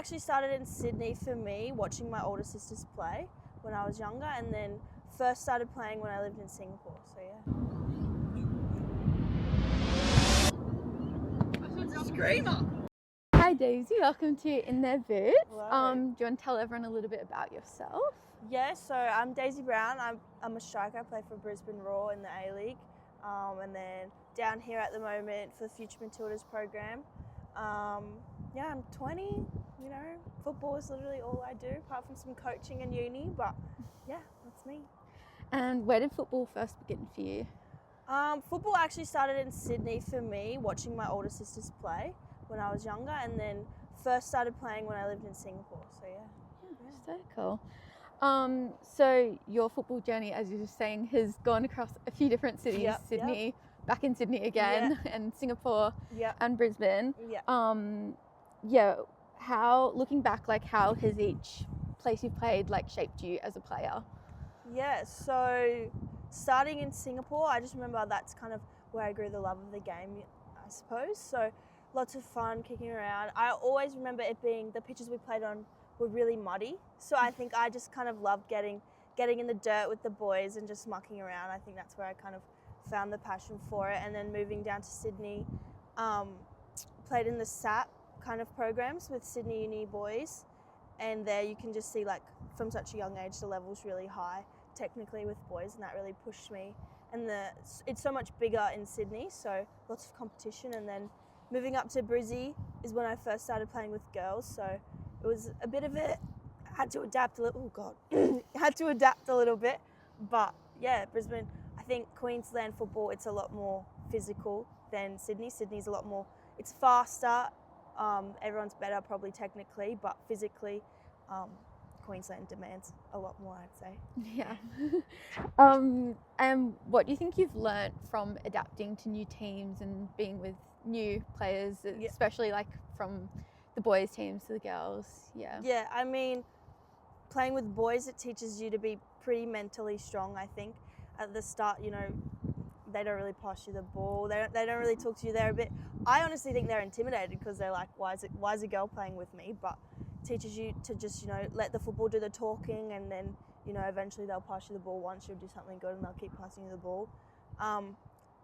actually started in Sydney for me, watching my older sisters play when I was younger, and then first started playing when I lived in Singapore, so yeah. Screamer! Hi Daisy, welcome to In Their Boots. Hello. Do you want to tell everyone a little bit about yourself? Yeah, so I'm Daisy Brown. I'm a striker. I play for Brisbane Roar in the A-League. And then down here at the moment for the Future Matildas program. Yeah, I'm 20, you know, football is literally all I do, apart from some coaching and uni, but yeah, that's me. And where did football first begin for you? Football actually started in Sydney for me, watching my older sisters play when I was younger, and then first started playing when I lived in Singapore, so yeah. So cool. So your football journey, as you were saying, has gone across a few different cities. Yep, Sydney, back in Sydney again, and Singapore Yep. and Brisbane. Yeah. How, looking back, like how has each place you've played like shaped you as a player? Yeah, so starting in Singapore, I just remember that's kind of where I grew the love of the game, I suppose. So lots of fun kicking around. I always remember it being, the pitches we played on were really muddy. So I think I just kind of loved getting in the dirt with the boys and just mucking around. I think that's where I kind of found the passion for it. And then moving down to Sydney, played in the SAP kind of programs with Sydney Uni boys. And there you can just see, like, from such a young age, the level's really high technically with boys, and that really pushed me. And it's so much bigger in Sydney, so lots of competition. And then moving up to Brizzy is when I first started playing with girls, so it was a bit of it. Had to adapt a little. Oh God, had to adapt a little bit. But yeah, Brisbane. I think Queensland football, it's a lot more physical than Sydney. Sydney's a lot more. It's faster. Everyone's better probably technically, but physically, Queensland demands a lot more, I'd say. Yeah. And what do you think you've learnt from adapting to new teams and being with new players, especially like from the boys' teams to the girls? Yeah, I mean, playing with boys, it teaches you to be pretty mentally strong, I think. At the start, you know, they don't really pass you the ball. They don't really talk to you. They're a bit. I honestly think they're intimidated because they're like, why is a girl playing with me? But teaches you to just, you know, let the football do the talking, and then, you know, eventually they'll pass you the ball once you'll do something good, and they'll keep passing you the ball.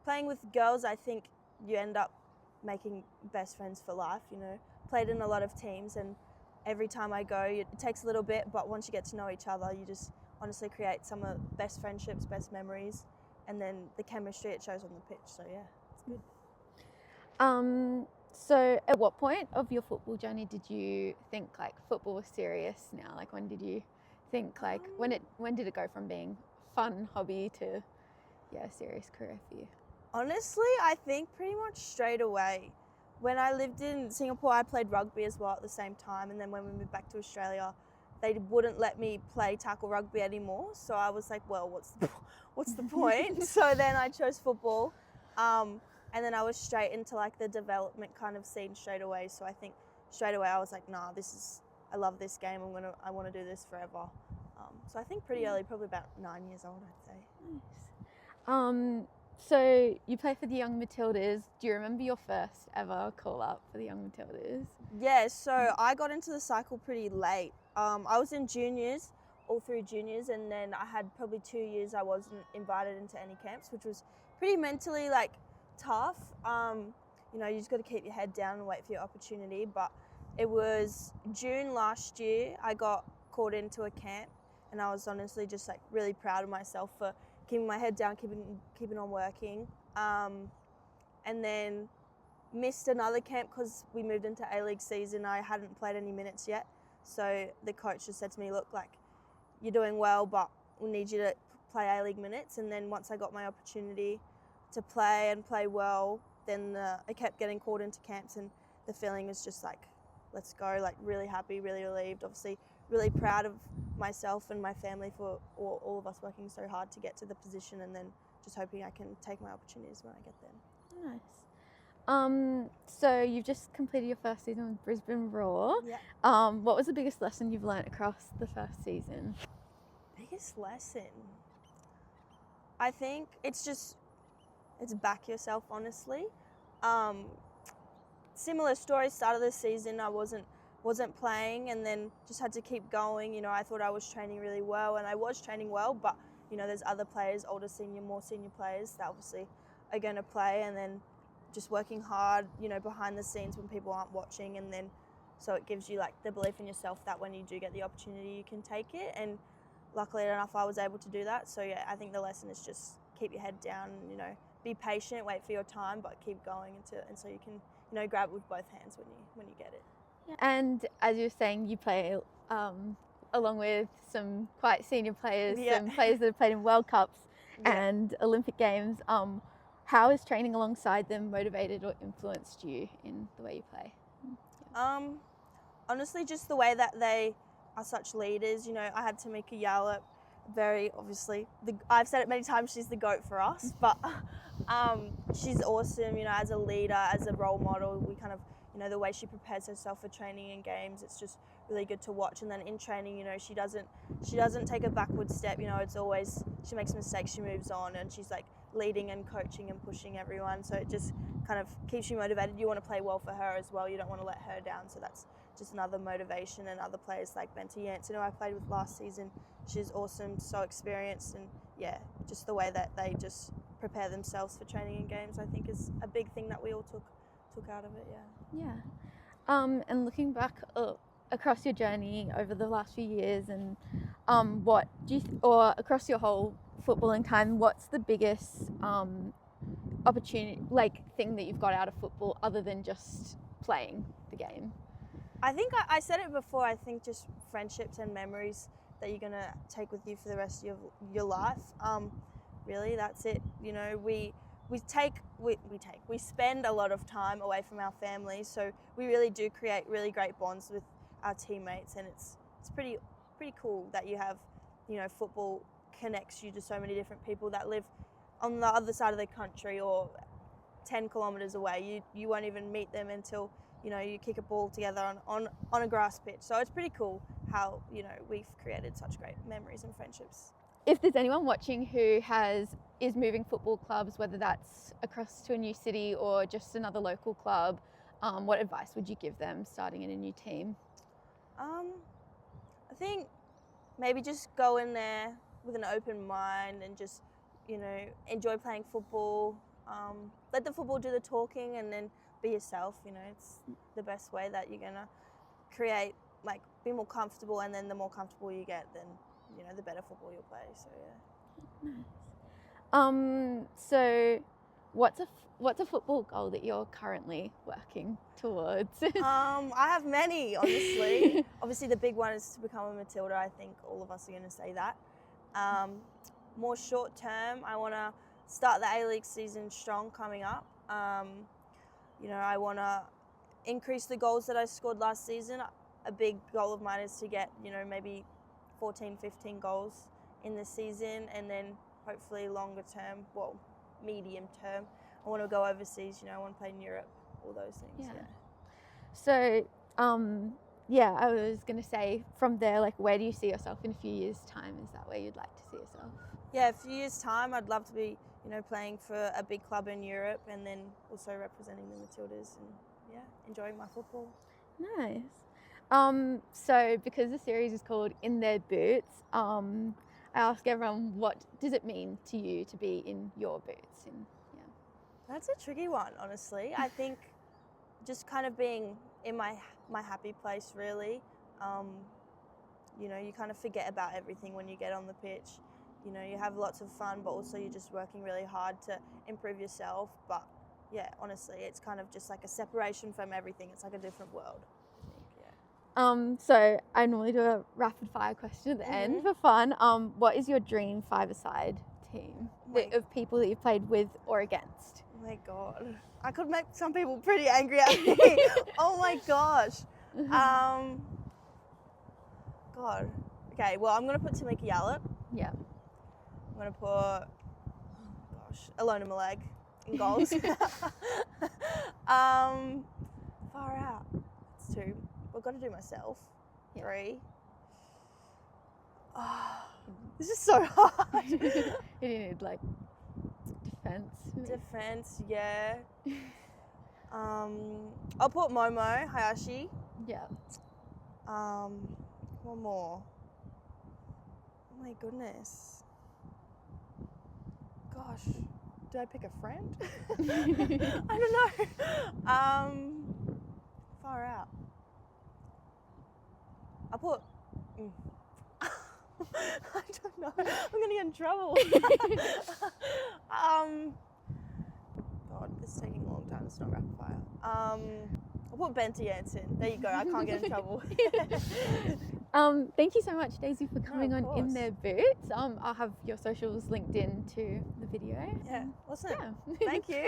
Playing with girls, I think you end up making best friends for life. You know, played in a lot of teams, and every time I go, it takes a little bit, but once you get to know each other, you just honestly create some of the best friendships, best memories. And then the chemistry, it shows on the pitch. So yeah, it's good. So at what point of your football journey did you think like football was serious now? Like when did you think like when did it go from being fun hobby to serious career for you? Honestly, I think pretty much straight away. When I lived in Singapore, I played rugby as well at the same time. And then when we moved back to Australia, they wouldn't let me play tackle rugby anymore. So I was like, well, what's the point? So then I chose football. And then I was straight into like the development kind of scene straight away. So I think straight away I was like, nah, I love this game. I want to do this forever. So I think pretty early, probably about 9 years old, I'd say. Nice. So you play for the Young Matildas. Do you remember your first ever call up for the Young Matildas? Yeah, so I got into the cycle pretty late. I was in juniors, all through juniors, and then I had probably 2 years I wasn't invited into any camps, which was pretty mentally like tough. You know, you just got to keep your head down and wait for your opportunity. But it was June last year I got called into a camp, and I was honestly just like really proud of myself for keeping my head down, keeping on working. And then missed another camp because we moved into A-League season. I hadn't played any minutes yet. So the coach just said to me, look, like, you're doing well, but we need you to play A-League minutes. And then once I got my opportunity to play and play well, then I kept getting called into camps, and the feeling was just like, let's go, like really happy, really relieved, obviously really proud of myself and my family for all of us working so hard to get to the position, and then just hoping I can take my opportunities when I get there. Nice. So you've just completed your first season with Brisbane Roar. Yeah. What was the biggest lesson you've learnt across the first season? Biggest lesson? I think it's back yourself, honestly. Similar story, start of the season, I wasn't wasn't playing, and then just had to keep going. You know, I thought I was training really well, and I was training well, but you know, there's other players, older senior, more senior players that obviously are going to play, and then just working hard, you know, behind the scenes when people aren't watching, and then so it gives you like the belief in yourself that when you do get the opportunity, you can take it. And luckily enough, I was able to do that. So yeah, I think the lesson is just keep your head down, and, you know, be patient, wait for your time, but keep going and so you can, you know, grab it with both hands when you get it. Yeah. And as you were saying, you play along with some quite senior players, some players that have played in World Cups and Olympic Games. How has training alongside them motivated or influenced you in the way you play? Honestly, just the way that they are such leaders. You know, I had Tamika Yallop, very obviously, I've said it many times, she's the GOAT for us, but she's awesome, you know, as a leader, as a role model. We kind of, you know, the way she prepares herself for training and games, it's just really good to watch. And then in training, you know, she doesn't take a backward step. You know, it's always, she makes mistakes, she moves on, and she's like leading and coaching and pushing everyone. So it just kind of keeps you motivated. You want to play well for her as well. You don't want to let her down. So that's just another motivation. And other players like Benta Jansen, who I played with last season, she's awesome, so experienced, and yeah, just the way that they just prepare themselves for training and games, I think is a big thing that we all took out of it. Yeah. And looking back across your journey over the last few years, and what do you or across your whole footballing time, what's the biggest opportunity, like thing that you've got out of football other than just playing the game? I think I said it before, I think just friendships and memories that you're going to take with you for the rest of your life. Really, that's it. You know, we spend a lot of time away from our families, so we really do create really great bonds with our teammates, and it's pretty cool that you have, you know, football connects you to so many different people that live on the other side of the country or 10 kilometres away. You won't even meet them until, you know, you kick a ball together on a grass pitch. So it's pretty cool how, you know, we've created such great memories and friendships. If there's anyone watching who is moving football clubs, whether that's across to a new city or just another local club, what advice would you give them starting in a new team? I think maybe just go in there with an open mind and just, you know, enjoy playing football. Let the football do the talking, and then be yourself. You know, it's the best way that you're gonna create, like, be more comfortable, and then the more comfortable you get, then, you know, the better football you'll play. So yeah. Nice. So what's a football goal that you're currently working towards? I have many, honestly. Obviously, the big one is to become a Matilda. I think all of us are going to say that. More short term, I want to start the A-League season strong coming up. You know, I want to increase the goals that I scored last season. A big goal of mine is to get, you know, maybe 14, 15 goals in the season, and then hopefully longer term, well, medium term, I want to go overseas. You know, I want to play in Europe, all those things. Yeah. So, yeah, I was going to say from there, like, where do you see yourself in a few years' time? Is that where you'd like to see yourself? Yeah, a few years' time, I'd love to be, you know, playing for a big club in Europe, and then also representing the Matildas, and yeah, enjoying my football. Nice. So because the series is called In Their Boots, I ask everyone, what does it mean to you to be in your boots? That's a tricky one, honestly. I think just kind of being in my happy place, really. You know, you kind of forget about everything when you get on the pitch. You know, you have lots of fun, but also you're just working really hard to improve yourself. But yeah, honestly, it's kind of just like a separation from everything. It's like a different world, I think, yeah. So I normally do a rapid fire question at the end for fun. What is your dream five-a-side team of people that you've played with or against? Oh my God. I could make some people pretty angry at me. Oh my gosh. God. Okay, well, I'm going to put Tamika Yallop. Yeah. I'm going to put, oh gosh, Alona Maleg in goals. Far out. It's 2. I've got to do myself. Yeah. 3. Oh, this is so hard. You need, like, defense. Defense, yeah. I'll put Momo Hayashi. Yeah. One more. Oh my goodness. Gosh, did I pick a friend? I don't know. Far out. I put. I don't know. I'm gonna get in trouble. God, this is taking a long time. It's not rapid fire. I put Bente Jansen. There you go. I can't get in trouble. Thank you so much, Daisy, for coming of on In course. Their Boots. I'll have your socials linked in to the video. Yeah, awesome. Yeah. Thank you.